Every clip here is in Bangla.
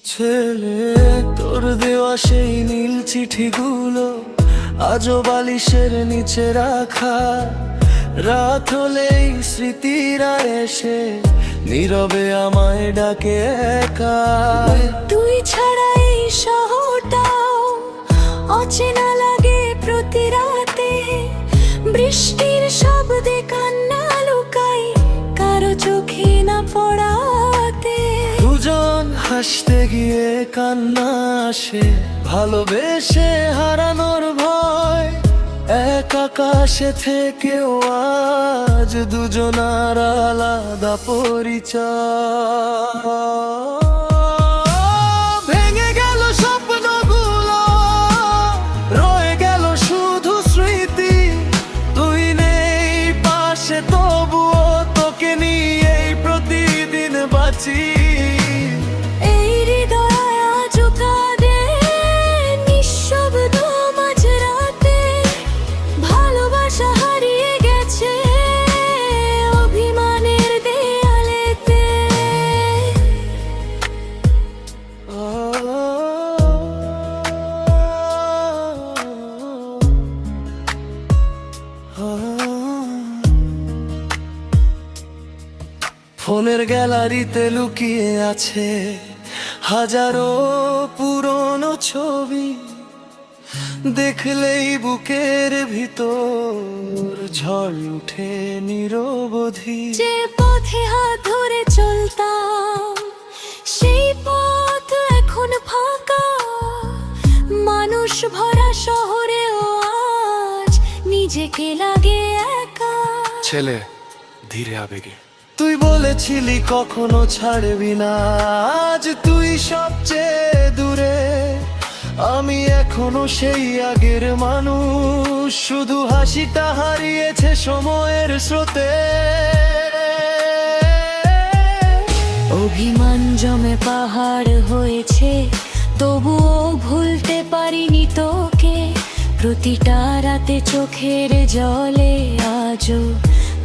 ছেলে, তোর দেওয়া সেই নীল চিঠিগুলো আজও বালিশের নিচে রাখা। রাত হলেই স্মৃতিরা এসে নীরবে আমায় ডাকে একা। তুই ছাড়া এই শহরটাও অচেনা লাগে প্রতি রাতে। বৃষ্টির শব্দে কান্না লুকাই কারো চোখে না পড়াতে। দুজন হাসতে গিয়ে কান্না আসে, ভালোবেসে হারানোর ভয়। এক আকাশে থেকেও আজ দুজনার আলাদা পরিচয়। ভেঙে গেল স্বপ্নগুলো, রয়ে গেল শুধু স্মৃতি। তুই নেই পাশে, তবুও তোকে নিয়েই প্রতিদিন বাঁচি। এই হৃদয় আজও কাঁদে নিঃশব্দ মাঝরাতে। ভালোবাসা হারিয়ে গেছে অভিমানের দেয়ালেতে। ফোনের গ্যালারিতে লুকিয়ে আছে হাজারো পুরনো ছবি। দেখলেই বুকের ভিতর ঝড় উঠে নিরবধি। যে পথে হাত ধরে চলতাম সেই পথ এখন ফাঁকা। মানুষ ভরা শহরেও আজ নিজেকে লাগে একা। ছেলে, ধীরে আবেগে। তুই বলেছিলি কখনো ছাড়বি না, আজ তুই সবচেয়ে দূরে। আমি এখনো সেই আগের মানুষ, শুধু হাসিটা হারিয়েছে সময়ের স্রোতে। অভিমান জমে পাহাড় হয়েছে, তবুও ভুলতে পারিনি তোকে। প্রতিটা রাতে চোখের জলে আজও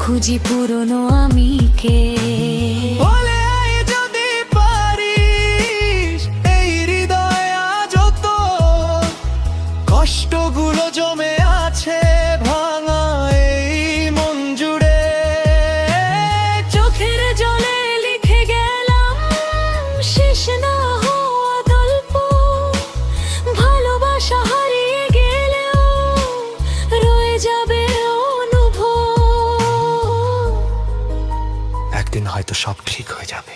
খুঁজি পুরনো আমিকে। বলে আয় যদি পারিস, এই হৃদয় আজও তোর। কষ্টগুলো জমে আছে ভাঙা এই মন জুড়ে। চোখের জলে লিখে গেলাম শেষ না হওয়া গল্প। ভালোবাসা হারিয়ে গেলেও রয়ে যাবে অনুভব। একদিন হয়তো সব ঠিক হয়ে যাবে।